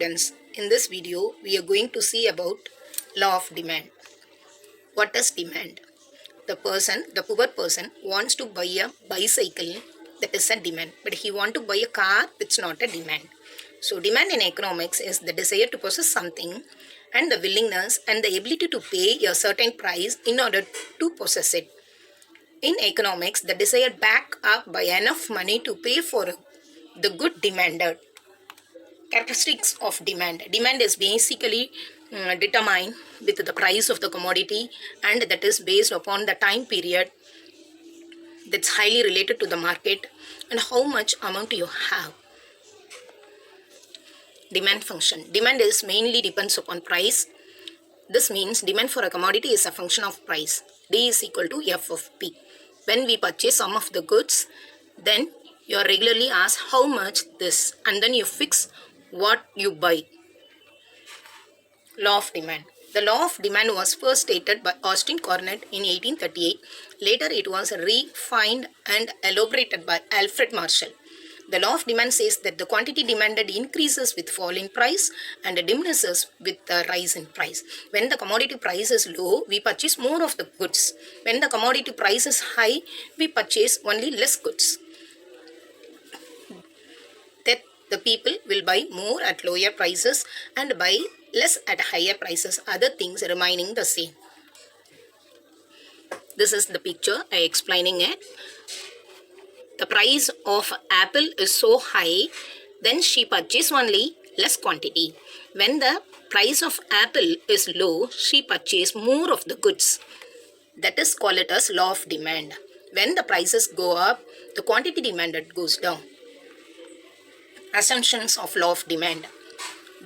students, in this video we are going to see about law of demand. What is demand? The poor person wants to buy a bicycle, that is a demand, but he want to buy a car, that's not a demand. So demand in economics is the desire to possess something and the willingness and the ability to pay a certain price in order to possess it. In economics, the desire backed up by enough money to pay for the good demanded. Characteristics of demand. Demand is basically determined with the price of the commodity, and that is based upon the time period that's highly related to the market and how much amount you have. Demand function. Demand is mainly depends upon price. This means demand for a commodity is a function of price. D is equal to F of P. When we purchase some of the goods, then you are regularly asked how much this, and then you fix what you buy. Law of demand. The law of demand was first stated by Austin Cornett in 1838. Later it was refined and elaborated by Alfred Marshall. The law of demand says that the quantity demanded increases with fall in price and diminishes with the rise in price. When the commodity price is low, we purchase more of the goods. When the commodity price is high, we purchase only less goods. That the people will buy more at lower prices and buy less at higher prices, other things remaining the same. This is the picture I explaining it. The price of apple is so high, then she purchase only less quantity. When the price of apple is low, she purchase more of the goods. That is called it as law of demand. When the prices go up, the quantity demanded goes down. Assumptions of law of demand.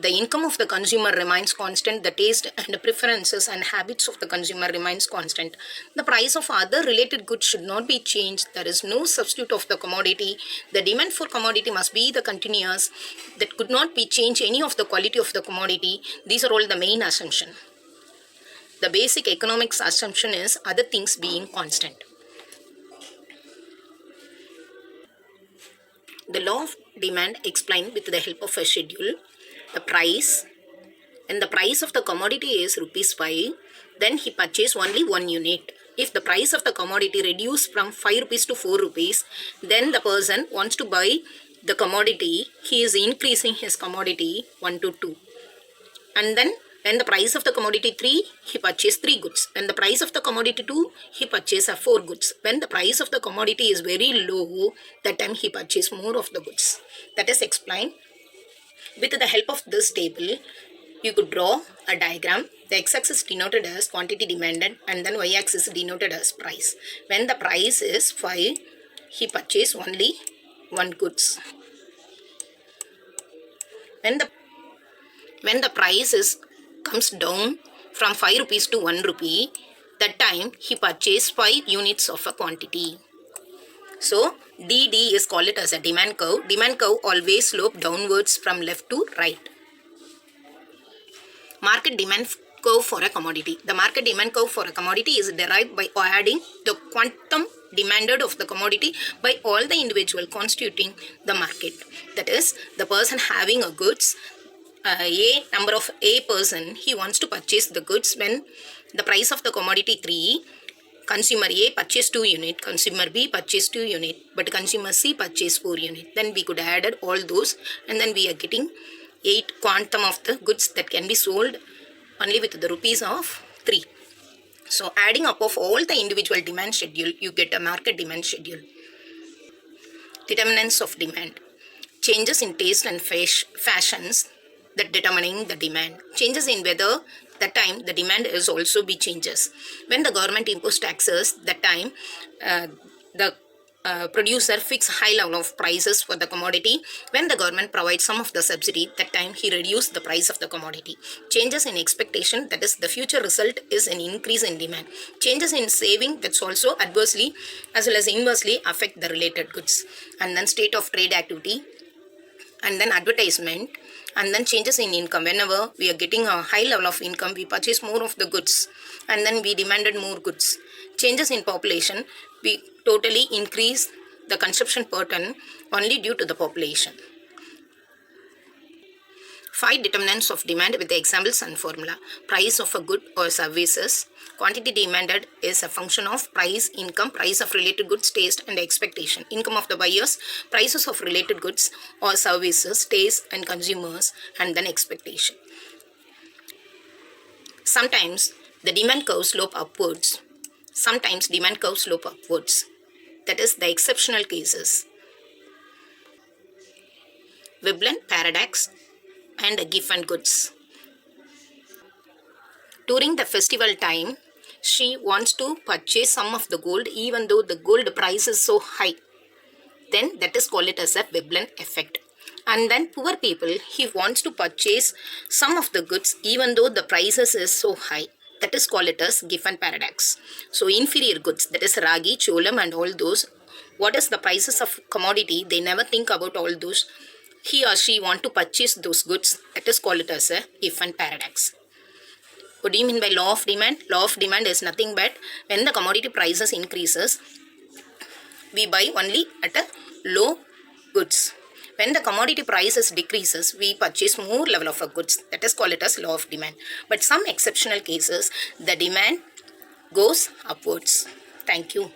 The income of the consumer remains constant. The taste and preferences and habits of the consumer remains constant. The price of other related goods should not be changed. There is no substitute of the commodity. The demand for commodity must be the continuous. That could not be changed any of the quality of the commodity. These are all the main assumption. The basic economics assumption is other things being constant. The law of demand explained with the help of a schedule. The price, and the price of the commodity is ₹5, then he purchased only 1 unit. If the price of the commodity reduced from ₹5 to ₹4, then the person wants to buy the commodity, he is increasing his commodity 1 to 2. And then when the price of the commodity 3, he purchased 3 goods. When the price of the commodity 2, he purchased 4 goods. When the price of the commodity is very low, that time he purchased more of the goods. That is explained. With the help of this table, you could draw a diagram. The x-axis denoted as quantity demanded and then y-axis denoted as price. When the price is 5, he purchased only 1 goods. When the price comes down from ₹5 to ₹1, that time he purchased 5 units of a quantity. So, DD is called it as a demand curve. Demand curve always slope downwards from left to right. Market demand curve for a commodity. The market demand curve for a commodity is derived by adding the quantum demanded of the commodity by all the individual constituting the market. That is, the person having a goods, number of A person, he wants to purchase the goods when the price of the commodity 3, consumer A purchased 2 unit, consumer B purchased 2 unit, but consumer C purchased 4 unit. Then we could add all those and then we are getting 8 quantum of the goods that can be sold only with the rupees of 3. So adding up of all the individual demand schedule, you get a market demand schedule. Determinants of demand. Changes in taste and fashions that determining the demand. Changes in weather, that time the demand is also be changes. When the government imposes taxes, that time the producer fix high level of prices for the commodity. When the government provides some of the subsidy, that time he reduce the price of the commodity. Changes in expectation, that is the future result is an increase in demand. Changes in saving, that's also adversely as well as inversely affect the related goods. And then state of trade activity, and then advertisement, and then changes in income. Whenever we are getting a high level of income, we purchase more of the goods and then we demanded more goods. Changes in population, we totally increase the consumption pattern only due to the population. 5 determinants of demand with the examples and formula. Price of a good or services. Quantity demanded is a function of price, income, price of related goods, taste and expectation. Income of the buyers, prices of related goods or services, taste and consumers, and then expectation. Sometimes the demand curve slope upwards. Sometimes demand curve slope upwards. That is the exceptional cases. Veblen paradox and Giffen goods. During the festival time, she wants to purchase some of the gold even though the gold price is so high. Then that is called it as a Veblen effect. And then poor people, he wants to purchase some of the goods even though the prices is so high. That is called it as Giffen paradox. So inferior goods, that is ragi, cholam and all those, what is the prices of commodity, they never think about all those. He or she want to purchase those goods. That is called it as a Giffen paradox. What do you mean by law of demand? Law of demand is nothing but when the commodity prices increases, we buy only at a low goods. When the commodity prices decreases, we purchase more level of goods. That is called it as law of demand. But some exceptional cases, the demand goes upwards. Thank you.